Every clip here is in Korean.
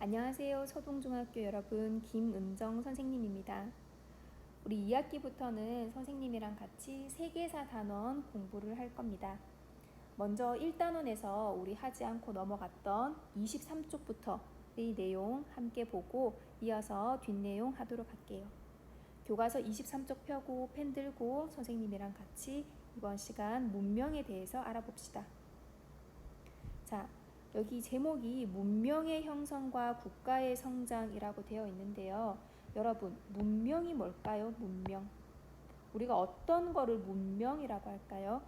안녕하세요. 서동중학교 여러분, 김은정 선생님입니다. 우리 2학기부터는 선생님이랑 같이 세계사 단원 공부를 할 겁니다. 먼저 1단원에서 우리 하지 않고 넘어갔던 23쪽부터의 내용 함께 보고 이어서 뒷내용 하도록 할게요. 교과서 23쪽 펴고 펜 들고 선생님이랑 같이 이번 시간 문명에 대해서 알아봅시다. 자, 여기 제목이 문명의 형성과 국가의 성장이라고 되어 있는데요. 여러분, 문명이 뭘까요? 문명. 우리가 어떤 거를 문명이라고 할까요?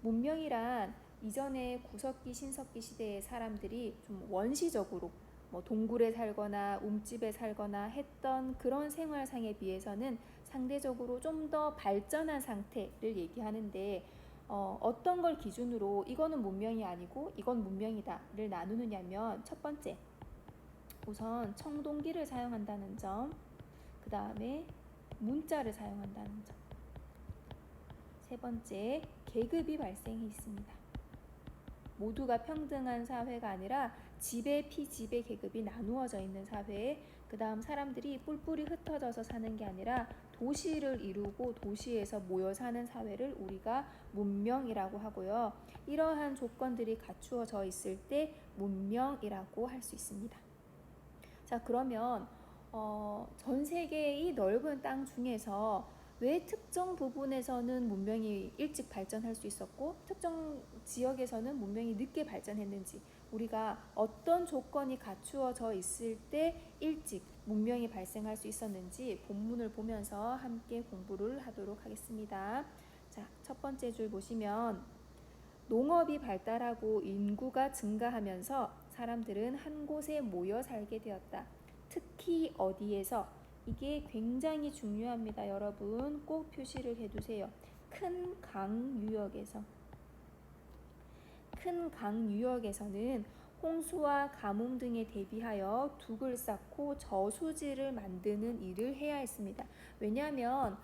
문명이란 이전에 구석기, 신석기 시대의 사람들이 좀 원시적으로 동굴에 살거나 움집에 살거나 했던 그런 생활상에 비해서는 상대적으로 좀 더 발전한 상태를 얘기하는데 어떤 걸 기준으로 이거는 문명이 아니고 이건 문명이다를 나누느냐면 첫 번째, 우선 청동기를 사용한다는 점, 그 다음에 문자를 사용한다는 점, 세 번째, 계급이 발생해 있습니다. 모두가 평등한 사회가 아니라 지배, 피지배 계급이 나누어져 있는 사회에 그 다음 사람들이 뿔뿔이 흩어져서 사는 게 아니라 도시를 이루고 도시에서 모여 사는 사회를 우리가 문명이라고 하고요. 이러한 조건들이 갖추어져 있을 때 문명이라고 할 수 있습니다. 자, 그러면 전 세계의 넓은 땅 중에서 왜 특정 부분에서는 문명이 일찍 발전할 수 있었고 특정 지역에서는 문명이 늦게 발전했는지, 우리가 어떤 조건이 갖추어져 있을 때 일찍 문명이 발생할 수 있었는지 본문을 보면서 함께 공부를 하도록 하겠습니다. 자, 첫 번째 줄 보시면 농업이 발달하고 인구가 증가하면서 사람들은 한 곳에 모여 살게 되었다. 특히 어디에서? 이게 굉장히 중요합니다. 여러분 꼭 표시를 해두세요. 큰 강 유역에서. 큰 강 유역에서는 홍수와 가뭄 등에 대비하여 둑을 쌓고 저수지를 만드는 일을 해야 했습니다. 왜냐하면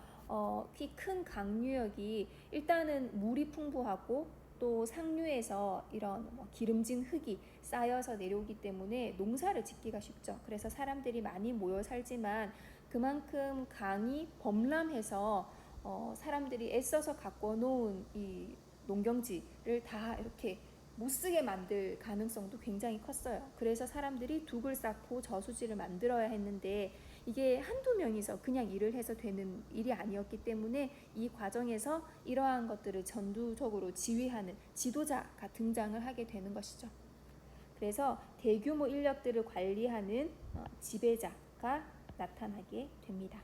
이 큰 강유역이 일단은 물이 풍부하고 또 상류에서 이런 기름진 흙이 쌓여서 내려오기 때문에 농사를 짓기가 쉽죠. 그래서 사람들이 많이 모여 살지만 그만큼 강이 범람해서 사람들이 애써서 가꿔 놓은 이 농경지를 다 이렇게 못쓰게 만들 가능성도 굉장히 컸어요. 그래서 사람들이 둑을 쌓고 저수지를 만들어야 했는데 이게 한두 명이서 그냥 일을 해서 되는 일이 아니었기 때문에 이 과정에서 이러한 것들을 전투적으로 지휘하는 지도자가 등장을 하게 되는 것이죠. 그래서 대규모 인력들을 관리하는 지배자가 나타나게 됩니다.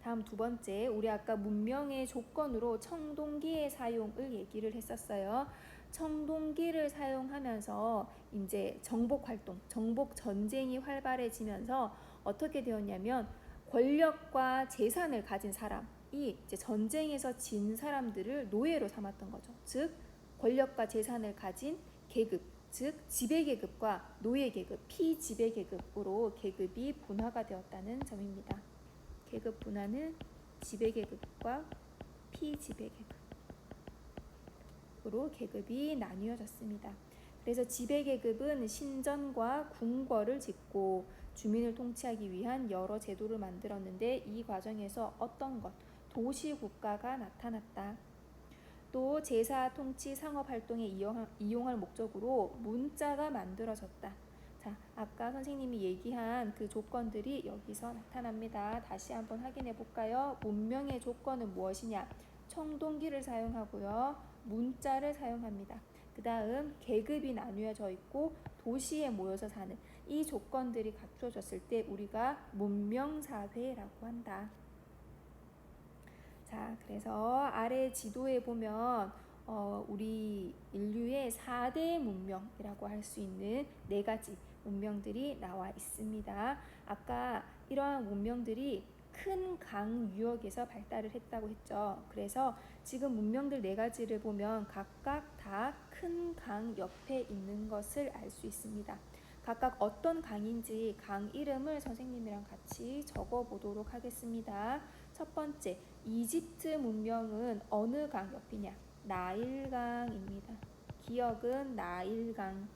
다음 두 번째, 우리 아까 문명의 조건으로 청동기의 사용을 얘기를 했었어요. 청동기를 사용하면서 이제 정복 활동, 정복 전쟁이 활발해지면서 어떻게 되었냐면 권력과 재산을 가진 사람이 이제 전쟁에서 진 사람들을 노예로 삼았던 거죠. 즉 권력과 재산을 가진 계급, 즉 지배계급과 노예계급, 피지배계급으로 계급이 분화가 되었다는 점입니다. 계급 분화는 지배계급과 피지배계급으로 계급이 나뉘어졌습니다. 그래서 지배계급은 신전과 궁궐을 짓고 주민을 통치하기 위한 여러 제도를 만들었는데 이 과정에서 어떤 것? 도시국가가 나타났다. 또 제사, 통치, 상업활동에 이용할 목적으로 문자가 만들어졌다. 자, 아까 선생님이 얘기한 그 조건들이 여기서 나타납니다. 다시 한번 확인해 볼까요? 문명의 조건은 무엇이냐? 청동기를 사용하고요. 문자를 사용합니다. 그 다음 계급이 나뉘어져 있고 도시에 모여서 사는 이 조건들이 갖춰졌을 때 우리가 문명사회라고 한다. 자, 그래서 아래 지도에 보면 우리 인류의 4대 문명이라고 할 수 있는 4가지 문명들이 나와 있습니다. 아까 이러한 문명들이 큰 강 유역에서 발달을 했다고 했죠. 그래서 지금 문명들 4가지를 보면 각각 다 큰 강 옆에 있는 것을 알 수 있습니다. 각각 어떤 강인지 강 이름을 선생님이랑 같이 적어 보도록 하겠습니다. 첫 번째, 이집트 문명은 어느 강 옆이냐? 나일강입니다. 기억은 나일강.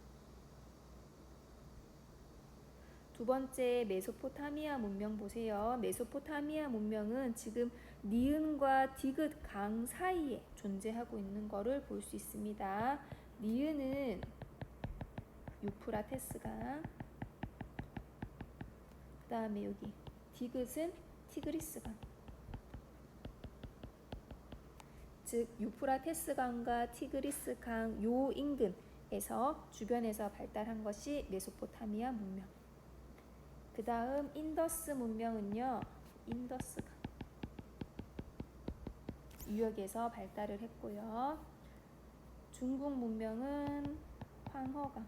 두 번째 메소포타미아 문명 보세요. 메소포타미아 문명은 지금 니은과 디귿 강 사이에 존재하고 있는 것을 볼 수 있습니다. 니은은 유프라테스 강, 그 다음에 여기 디귿은 티그리스 강. 즉 유프라테스 강과 티그리스 강 요 인근에서 주변에서 발달한 것이 메소포타미아 문명. 그 다음 인더스 문명은요, 인더스 강 유역에서 발달을 했고요. 중국 문명은 황허강,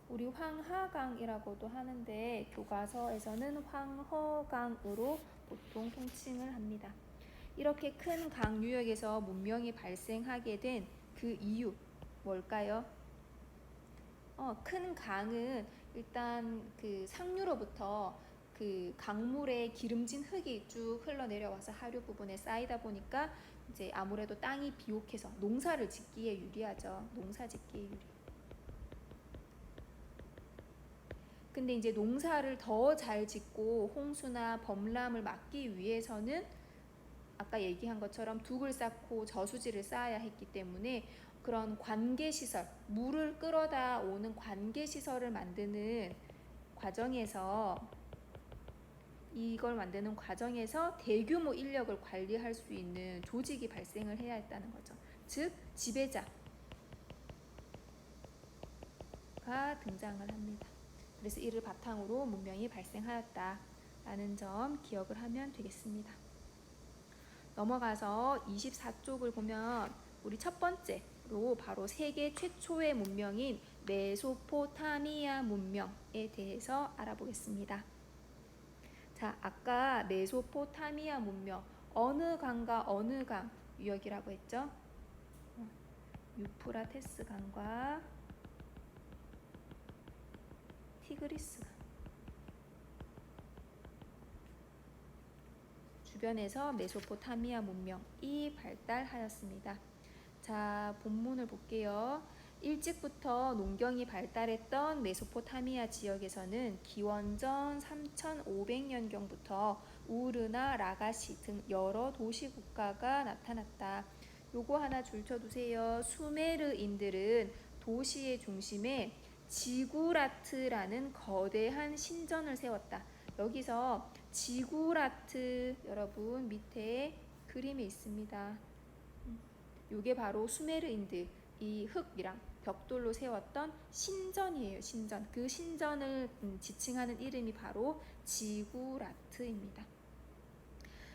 우리 황하강이라고도 하는데 교과서에서는 황허강으로 보통 통칭을 합니다. 이렇게 큰 강 유역에서 문명이 발생하게 된 그 이유 뭘까요? 큰 강은 일단 그 상류로부터 그 강물에 기름진 흙이 쭉 흘러내려와서 하류 부분에 쌓이다 보니까 이제 아무래도 땅이 비옥해서 농사를 짓기에 유리하죠. 농사 짓기에 유리. 근데 이제 농사를 더 잘 짓고 홍수나 범람을 막기 위해서는 아까 얘기한 것처럼 둑을 쌓고 저수지를 쌓아야 했기 때문에 그런 관계시설, 물을 끌어다 오는 관계시설을 만드는 과정에서 이걸 만드는 과정에서 대규모 인력을 관리할 수 있는 조직이 발생을 해야 했다는 거죠. 즉 지배자가 등장을 합니다. 그래서 이를 바탕으로 문명이 발생하였다라는 점 기억을 하면 되겠습니다. 넘어가서 24쪽을 보면 우리 첫 번째로 바로 세계 최초의 문명인 메소포타미아 문명에 대해서 알아보겠습니다. 자, 아까 메소포타미아 문명 어느 강과 어느 강 유역이라고 했죠? 유프라테스 강과 티그리스 강 주변에서 메소포타미아 문명이 발달하였습니다. 자, 본문을 볼게요. 일찍부터 농경이 발달했던 메소포타미아 지역에서는 기원전 3500년경부터 우르나 라가시 등 여러 도시 국가가 나타났다. 요거 하나 줄쳐두세요. 수메르인들은 도시의 중심에 지구라트라는 거대한 신전을 세웠다. 여기서 지구라트 여러분 밑에 그림이 있습니다. 요게 바로 수메르인들 이 흙이랑 벽돌로 세웠던 신전이에요. 신전. 그 신전을 지칭하는 이름이 바로 지구라트입니다.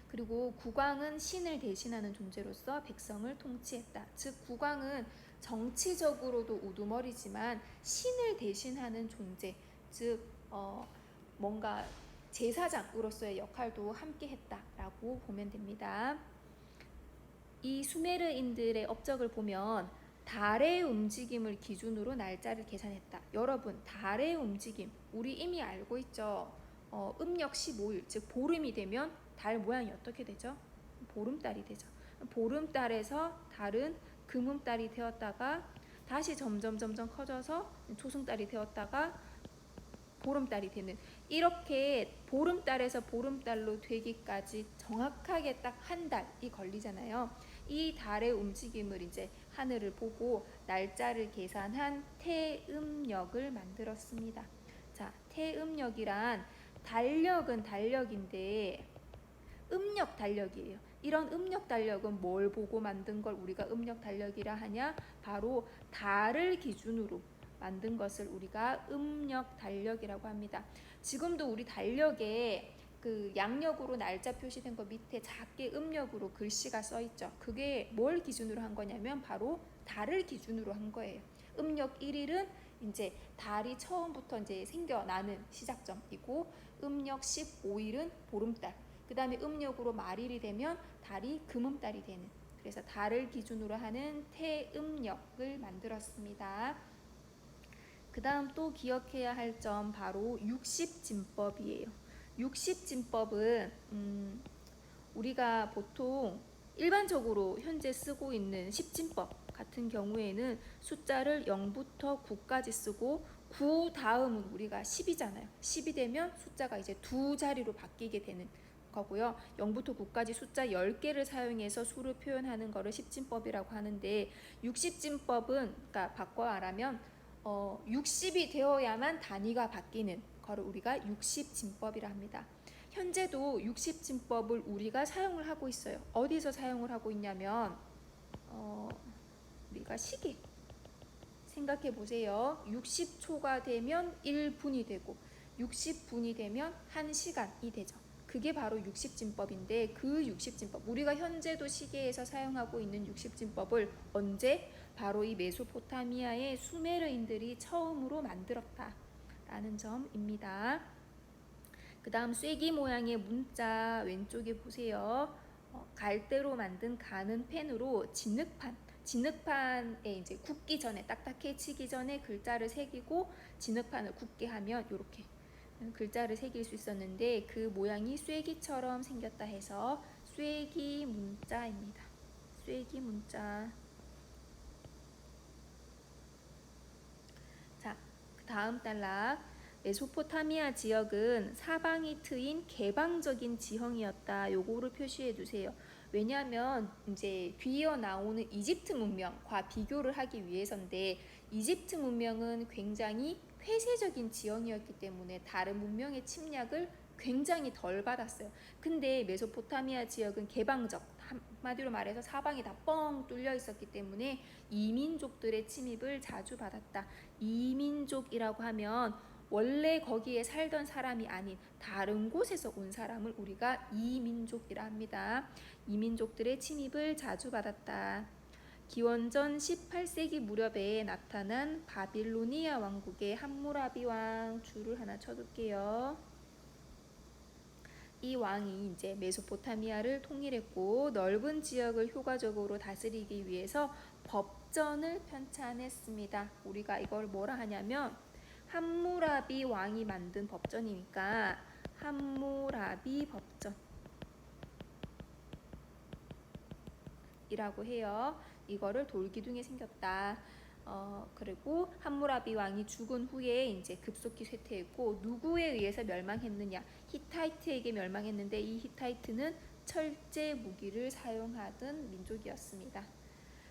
그리고 국왕은 신을 대신하는 존재로서 백성을 통치했다. 즉 국왕은 정치적으로도 우두머리지만 신을 대신하는 존재, 즉 뭔가 제사장으로서의 역할도 함께 했다라고 보면 됩니다. 이 수메르인들의 업적을 보면 달의 움직임을 기준으로 날짜를 계산했다. 여러분, 달의 움직임 우리 이미 알고 있죠. 음력 15일, 즉 보름이 되면 달 모양이 어떻게 되죠? 보름달이 되죠. 보름달에서 달은 금음달이 되었다가 다시 점점 커져서 초승달이 되었다가 보름달이 되는, 이렇게 보름달에서 보름달로 되기까지 정확하게 딱 한 달이 걸리잖아요. 이 달의 움직임을 이제 하늘을 보고 날짜를 계산한 태음력을 만들었습니다. 자, 태음력이란 달력은 달력인데 음력 달력이에요. 이런 음력 달력은 뭘 보고 만든 걸 우리가 음력 달력이라 하냐? 바로 달을 기준으로 만든 것을 우리가 음력 달력이라고 합니다. 지금도 우리 달력에 그 양력으로 날짜 표시된 거 밑에 작게 음력으로 글씨가 써 있죠. 그게 뭘 기준으로 한 거냐면 바로 달을 기준으로 한 거예요. 음력 1일은 이제 달이 처음부터 이제 생겨나는 시작점이고, 음력 15일은 보름달, 그 다음에 음력으로 말일이 되면 달이 금음달이 되는, 그래서 달을 기준으로 하는 태음력을 만들었습니다. 그 다음 또 기억해야 할 점 바로 육십진법이에요. 육십진법은 우리가 보통 일반적으로 현재 쓰고 있는 십진법 같은 경우에는 숫자를 0부터 9까지 쓰고 9 다음은 우리가 10이잖아요. 10이 되면 숫자가 이제 두 자리로 바뀌게 되는 거고요. 0부터 9까지 숫자 10개를 사용해서 수를 표현하는 거를 10진법이라고 하는데 60진법은 그러니까 바꿔 말하면 60이 되어야만 단위가 바뀌는 거를 우리가 60진법이라 합니다. 현재도 60진법을 우리가 사용을 하고 있어요. 어디서 사용을 하고 있냐면 우리가 시계 생각해 보세요. 60초가 되면 1분이 되고 60분이 되면 1시간이 되죠. 그게 바로 60진법인데 그 60진법 우리가 현재도 시계에서 사용하고 있는 60진법을 언제? 바로 이 메소포타미아의 수메르인들이 처음으로 만들었다라는 점입니다. 그 다음 쐐기 모양의 문자 왼쪽에 보세요. 갈대로 만든 가는 펜으로 진흙판에 이제 굳기 전에 딱딱해지기 전에 글자를 새기고 진흙판을 굳게 하면 이렇게 글자를 새길 수 있었는데 그 모양이 쐐기처럼 생겼다 해서 쐐기 문자입니다. 쐐기 문자. 자, 그 다음 단락. 메소포타미아 지역은 사방이 트인 개방적인 지형이었다. 요거를 표시해 두세요. 왜냐하면 이제 뒤이어 나오는 이집트 문명과 비교를 하기 위해서인데 이집트 문명은 굉장히 폐쇄적인 지형이었기 때문에 다른 문명의 침략을 굉장히 덜 받았어요. 근데 메소포타미아 지역은 개방적, 한마디로 말해서 사방이 다 뻥 뚫려 있었기 때문에 이민족들의 침입을 자주 받았다. 이민족이라고 하면 원래 거기에 살던 사람이 아닌 다른 곳에서 온 사람을 우리가 이민족이라 합니다. 이민족들의 침입을 자주 받았다. 기원전 18세기 무렵에 나타난 바빌로니아 왕국의 함무라비 왕 줄을 하나 쳐둘게요. 이 왕이 이제 메소포타미아를 통일했고 넓은 지역을 효과적으로 다스리기 위해서 법전을 편찬했습니다. 우리가 이걸 뭐라 하냐면 함무라비 왕이 만든 법전이니까 함무라비 법전 이라고 해요. 이거를 돌기둥에 생겼다. 그리고 함무라비 왕이 죽은 후에 이제 급속히 쇠퇴했고 누구에 의해서 멸망했느냐? 히타이트에게 멸망했는데 이 히타이트는 철제 무기를 사용하던 민족이었습니다.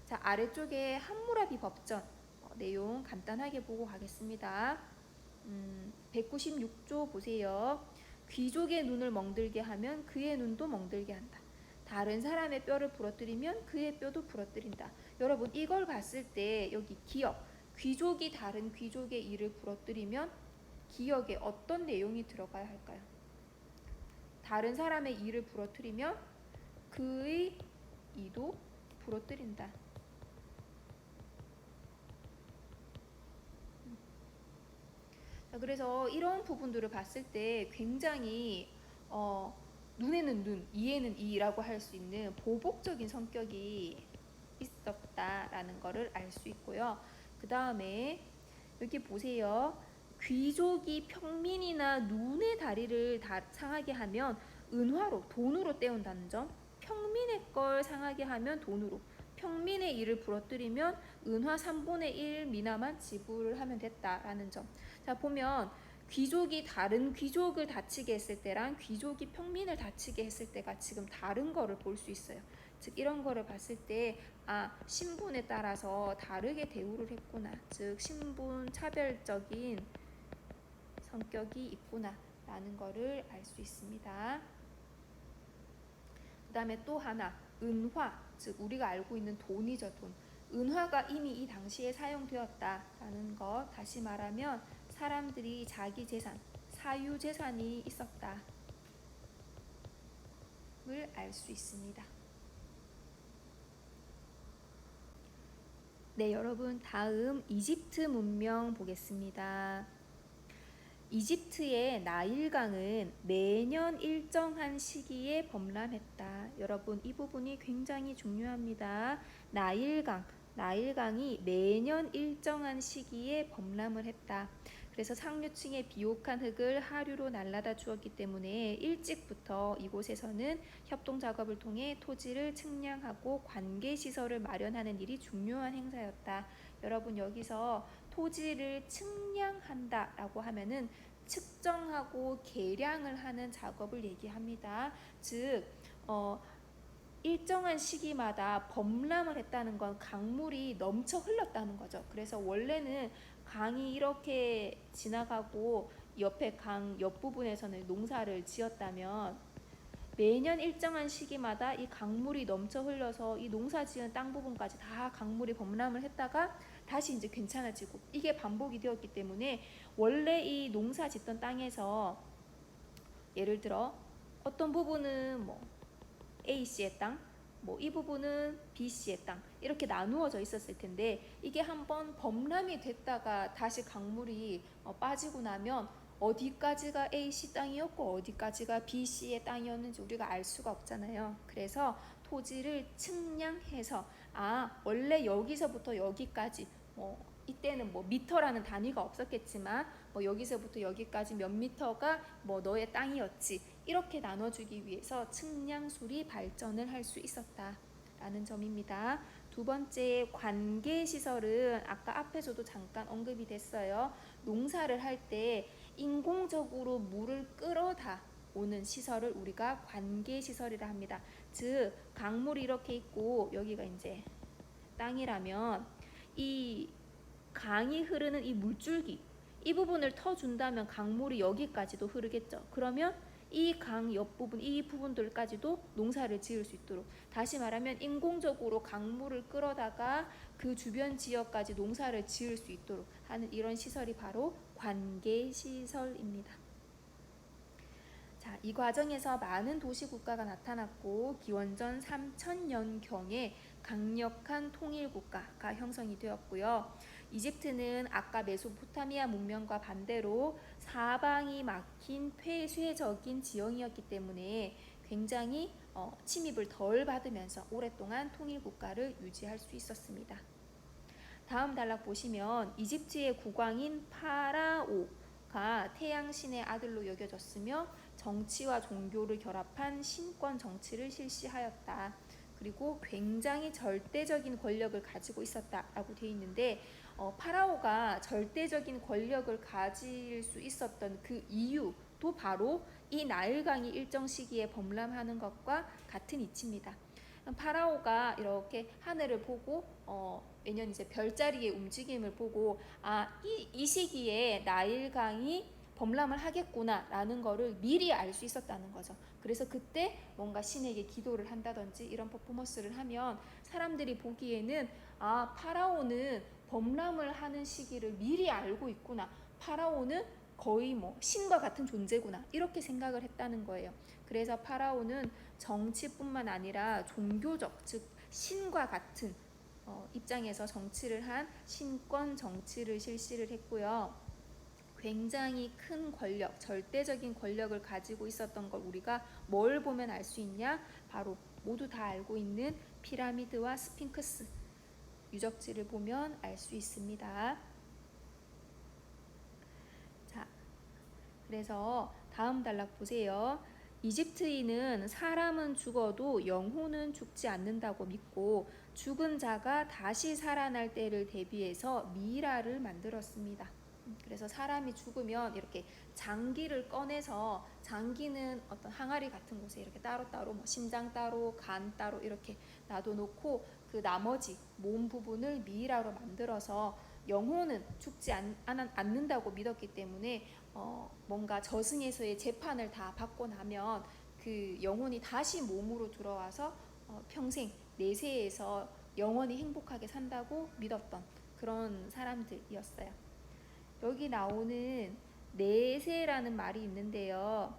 자, 아래쪽에 함무라비 법전 내용 간단하게 보고 가겠습니다. 196조 보세요. 귀족의 눈을 멍들게 하면 그의 눈도 멍들게 한다. 다른 사람의 뼈를 부러뜨리면 그의 뼈도 부러뜨린다. 여러분 이걸 봤을 때 여기 기억, 귀족이 다른 귀족의 이를 부러뜨리면 기억에 어떤 내용이 들어가야 할까요? 다른 사람의 이를 부러뜨리면 그의 이도 부러뜨린다. 그래서 이런 부분들을 봤을 때 굉장히 눈에는 눈, 이에는 이라고 할 수 있는 보복적인 성격이 있었다라는 것을 알 수 있고요. 그 다음에 여기 보세요. 귀족이 평민이나 눈의 다리를 상하게 하면 은화로, 돈으로 때운다는 점. 평민의 걸 상하게 하면 돈으로, 평민의 일을 부러뜨리면 은화 3분의 1 미나만 지불을 하면 됐다라는 점. 자, 보면 귀족이 다른 귀족을 다치게 했을 때랑 귀족이 평민을 다치게 했을 때가 지금 다른 거를 볼 수 있어요. 즉 이런 거를 봤을 때 신분에 따라서 다르게 대우를 했구나. 즉 신분 차별적인 성격이 있구나 라는 거를 알 수 있습니다. 그 다음에 또 하나 은화, 즉 우리가 알고 있는 돈이죠. 돈. 은화가 이미 이 당시에 사용되었다라는 것. 다시 말하면 사람들이 자기 재산, 사유 재산이 있었다를 알 수 있습니다. 네, 여러분 다음 이집트 문명 보겠습니다. 이집트의 나일강은 매년 일정한 시기에 범람했다. 여러분 이 부분이 굉장히 중요합니다. 나일강이 매년 일정한 시기에 범람을 했다. 그래서 상류층의 비옥한 흙을 하류로 날라다 주었기 때문에 일찍부터 이곳에서는 협동작업을 통해 토지를 측량하고 관계시설을 마련하는 일이 중요한 행사였다. 여러분 여기서 토지를 측량한다라고 하면은 측정하고 계량을 하는 작업을 얘기합니다. 즉 일정한 시기마다 범람을 했다는 건 강물이 넘쳐 흘렀다는 거죠. 그래서 원래는 강이 이렇게 지나가고 옆에 강 옆부분에서는 농사를 지었다면 매년 일정한 시기마다 이 강물이 넘쳐 흘러서 이 농사 지은 땅 부분까지 다 강물이 범람을 했다가 다시 이제 괜찮아지고, 이게 반복이 되었기 때문에 원래 이 농사 짓던 땅에서 예를 들어 어떤 부분은 뭐 A씨의 땅, 뭐 이 부분은 B씨의 땅, 이렇게 나누어져 있었을 텐데 이게 한번 범람이 됐다가 다시 강물이 빠지고 나면 어디까지가 A씨 땅이었고 어디까지가 B씨의 땅이었는지 우리가 알 수가 없잖아요. 그래서 토지를 측량해서 원래 여기서부터 여기까지 이때는 뭐 미터라는 단위가 없었겠지만 여기서부터 여기까지 몇 미터가 너의 땅이었지, 이렇게 나눠주기 위해서 측량술이 발전을 할 수 있었다라는 점입니다. 두 번째, 관계시설은 아까 앞에서도 잠깐 언급이 됐어요. 농사를 할 때 인공적으로 물을 끌어다 오는 시설을 우리가 관계시설이라 합니다. 즉 강물이 이렇게 있고 여기가 이제 땅이라면 이 강이 흐르는 이 물줄기, 이 부분을 터준다면 강물이 여기까지도 흐르겠죠. 그러면 이 강 옆부분, 이 부분들까지도 농사를 지을 수 있도록, 다시 말하면 인공적으로 강물을 끌어다가 그 주변 지역까지 농사를 지을 수 있도록 하는 이런 시설이 바로 관계시설입니다. 자, 이 과정에서 많은 도시국가가 나타났고 기원전 3000년경에 강력한 통일국가가 형성이 되었고요. 이집트는 아까 메소포타미아 문명과 반대로 사방이 막힌 폐쇄적인 지형이었기 때문에 굉장히 침입을 덜 받으면서 오랫동안 통일국가를 유지할 수 있었습니다. 다음 단락 보시면 이집트의 국왕인 파라오가 태양신의 아들로 여겨졌으며 정치와 종교를 결합한 신권 정치를 실시하였다. 그리고 굉장히 절대적인 권력을 가지고 있었다라고 되어 있는데 파라오가 절대적인 권력을 가질 수 있었던 그 이유도 바로 이 나일강이 일정 시기에 범람하는 것과 같은 이치입니다. 파라오가 이렇게 하늘을 보고 매년 이제 별자리의 움직임을 보고 이 시기에 나일강이 범람을 하겠구나라는 거를 미리 알 수 있었다는 거죠. 그래서 그때 뭔가 신에게 기도를 한다든지 이런 퍼포먼스를 하면 사람들이 보기에는 파라오는 범람을 하는 시기를 미리 알고 있구나, 파라오는 거의 신과 같은 존재구나, 이렇게 생각을 했다는 거예요. 그래서 파라오는 정치뿐만 아니라 종교적, 즉 신과 같은 입장에서 정치를 한 신권 정치를 실시를 했고요. 굉장히 큰 권력, 절대적인 권력을 가지고 있었던 걸 우리가 뭘 보면 알 수 있냐? 바로 모두 다 알고 있는 피라미드와 스핑크스 유적지를 보면 알 수 있습니다. 자, 그래서 다음 단락 보세요. 이집트인은 사람은 죽어도 영혼은 죽지 않는다고 믿고 죽은 자가 다시 살아날 때를 대비해서 미라를 만들었습니다. 그래서 사람이 죽으면 이렇게 장기를 꺼내서, 장기는 어떤 항아리 같은 곳에 이렇게 따로따로 심장 따로, 간 따로 이렇게 놔둬놓고 그 나머지 몸 부분을 미이라로 만들어서 영혼은 죽지 않는다고 믿었기 때문에 뭔가 저승에서의 재판을 다 받고 나면 그 영혼이 다시 몸으로 들어와서 평생 내세에서 영원히 행복하게 산다고 믿었던 그런 사람들이었어요. 여기 나오는 내세라는 말이 있는데요.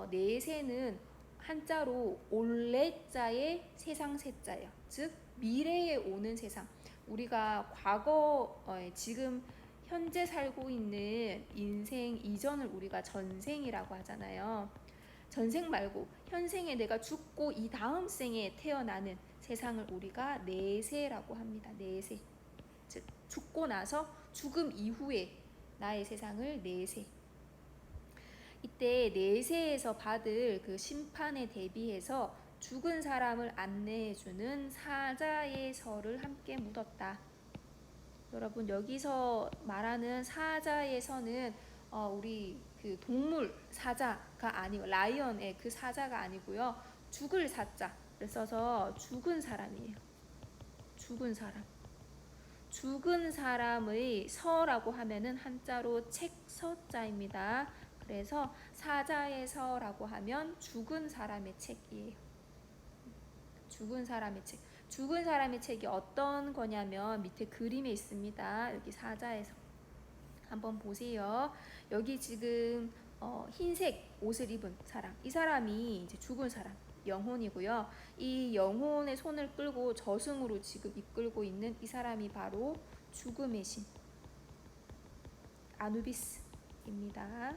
내세는 한자로 올레자의 세상 세자예요. 즉 미래에 오는 세상. 우리가 과거에 지금 현재 살고 있는 인생 이전을 우리가 전생이라고 하잖아요. 전생 말고 현생에 내가 죽고 이 다음 생에 태어나는 세상을 우리가 내세라고 합니다. 내세. 즉 죽고 나서 죽음 이후에 나의 세상을 내세. 이때 내세에서 받을 그 심판에 대비해서 죽은 사람을 안내해주는 사자의 설을 함께 묻었다. 여러분 여기서 말하는 사자에서는 우리 그 동물 사자가 아니고 라이언의 그 사자가 아니고요. 죽을 사자를 써서 죽은 사람이에요. 죽은 사람. 죽은 사람의 서라고 하면은 한자로 책서자입니다. 그래서 사자의 서라고 하면 죽은 사람의 책이에요. 죽은 사람의 책. 죽은 사람의 책이 어떤 거냐면 밑에 그림에 있습니다. 여기 사자에서 한번 보세요. 여기 지금 흰색 옷을 입은 사람. 이 사람이 이제 죽은 사람. 영혼이고요. 이 영혼의 손을 끌고 저승으로 지금 이끌고 있는 이 사람이 바로 죽음의 신 아누비스입니다.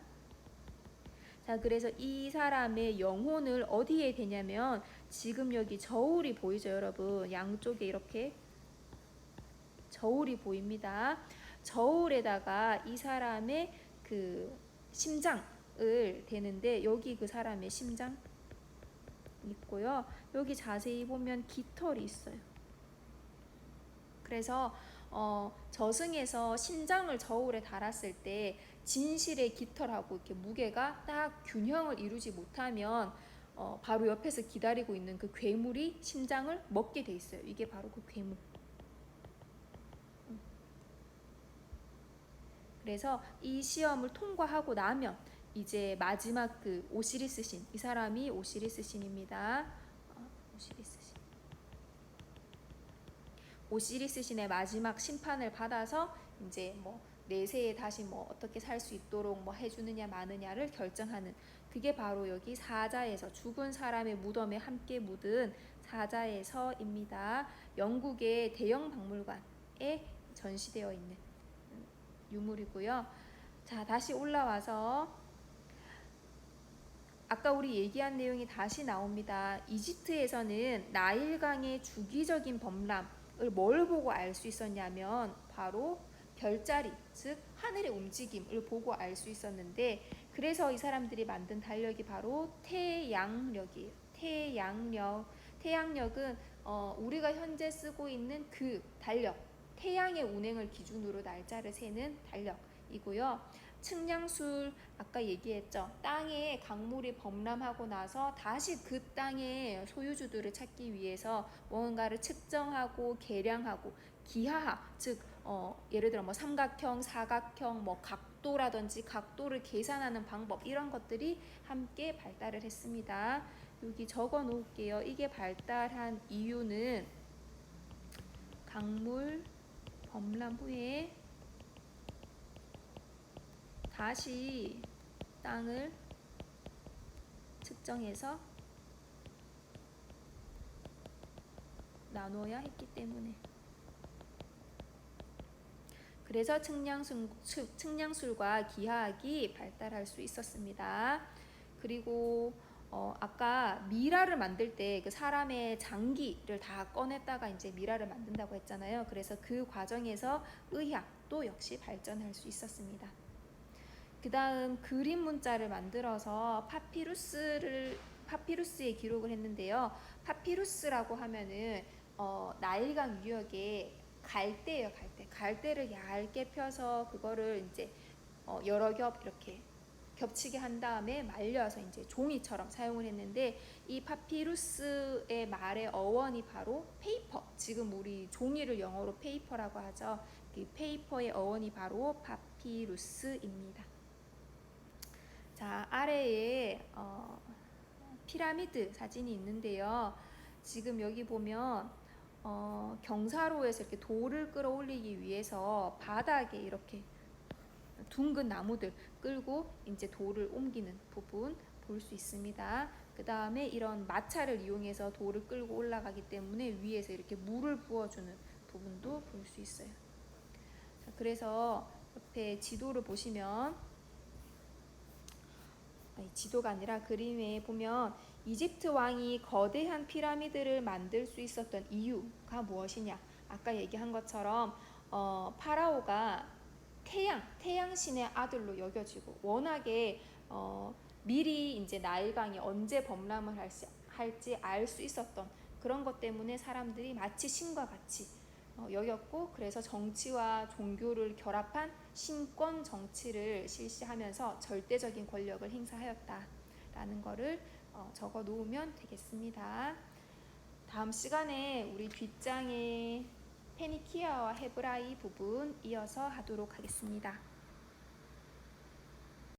자, 그래서 이 사람의 영혼을 어디에 대냐면 지금 여기 저울이 보이죠, 여러분? 양쪽에 이렇게 저울이 보입니다. 저울에다가 이 사람의 그 심장을 대는데 여기 그 사람의 심장 있고요. 여기 자세히 보면 깃털이 있어요. 그래서 저승에서 심장을 저울에 달았을 때 진실의 깃털하고 이렇게 무게가 딱 균형을 이루지 못하면 바로 옆에서 기다리고 있는 그 괴물이 심장을 먹게 돼 있어요. 이게 바로 그 괴물. 그래서 이 시험을 통과하고 나면 이제 마지막 그 오시리스 신, 이 사람이 오시리스 신입니다. 오시리스 신. 오시리스 신의 마지막 심판을 받아서 이제 뭐 내세에 다시 뭐 어떻게 살 수 있도록 뭐 해주느냐 마느냐를 결정하는, 그게 바로 여기 사자에서, 죽은 사람의 무덤에 함께 묻은 사자에서입니다. 영국의 대형 박물관에 전시되어 있는 유물이고요. 자, 다시 올라와서 아까 우리 얘기한 내용이 다시 나옵니다. 이집트에서는 나일강의 주기적인 범람을 뭘 보고 알 수 있었냐면 바로 별자리, 즉 하늘의 움직임을 보고 알 수 있었는데, 그래서 이 사람들이 만든 달력이 바로 태양력이에요. 태양력은 우리가 현재 쓰고 있는 그 달력, 태양의 운행을 기준으로 날짜를 세는 달력이고요. 측량술, 아까 얘기했죠. 땅에 강물이 범람하고 나서 다시 그 땅의 소유주들을 찾기 위해서 뭔가를 측정하고 계량하고 기하학, 즉 예를 들어 뭐 삼각형, 사각형, 뭐 각도라든지 각도를 계산하는 방법, 이런 것들이 함께 발달을 했습니다. 여기 적어 놓을게요. 이게 발달한 이유는 강물 범람 후에 다시 땅을 측정해서 나눠야 했기 때문에, 그래서 측량술과 기하학이 발달할 수 있었습니다. 그리고 아까 미라를 만들 때 그 사람의 장기를 다 꺼냈다가 이제 미라를 만든다고 했잖아요. 그래서 그 과정에서 의학도 역시 발전할 수 있었습니다. 그 다음 그림 문자를 만들어서 파피루스에 기록을 했는데요. 파피루스라고 하면은 나일강 유역에 갈대예요, 갈대. 갈대를 얇게 펴서 그거를 이제 여러 겹 이렇게 겹치게 한 다음에 말려서 이제 종이처럼 사용을 했는데, 이 파피루스의 말의 어원이 바로 페이퍼. 지금 우리 종이를 영어로 페이퍼라고 하죠. 이 페이퍼의 어원이 바로 파피루스입니다. 자, 아래에 피라미드 사진이 있는데요. 지금 여기 보면 경사로에서 이렇게 돌을 끌어올리기 위해서 바닥에 이렇게 둥근 나무들 끌고 이제 돌을 옮기는 부분 볼 수 있습니다. 그 다음에 이런 마차를 이용해서 돌을 끌고 올라가기 때문에 위에서 이렇게 물을 부어주는 부분도 볼 수 있어요. 자, 그래서 옆에 지도를 보시면, 지도가 아니라 그림에 보면 이집트 왕이 거대한 피라미드를 만들 수 있었던 이유가 무엇이냐, 아까 얘기한 것처럼 파라오가 태양신의 아들로 여겨지고 워낙에 미리 이제 나일강이 언제 범람을 할지 알 수 있었던 그런 것 때문에 사람들이 마치 신과 같이 여겼고, 그래서 정치와 종교를 결합한 신권 정치를 실시하면서 절대적인 권력을 행사하였다라는 것을 적어 놓으면 되겠습니다. 다음 시간에 우리 뒷장의 페니키아와 헤브라이 부분 이어서 하도록 하겠습니다.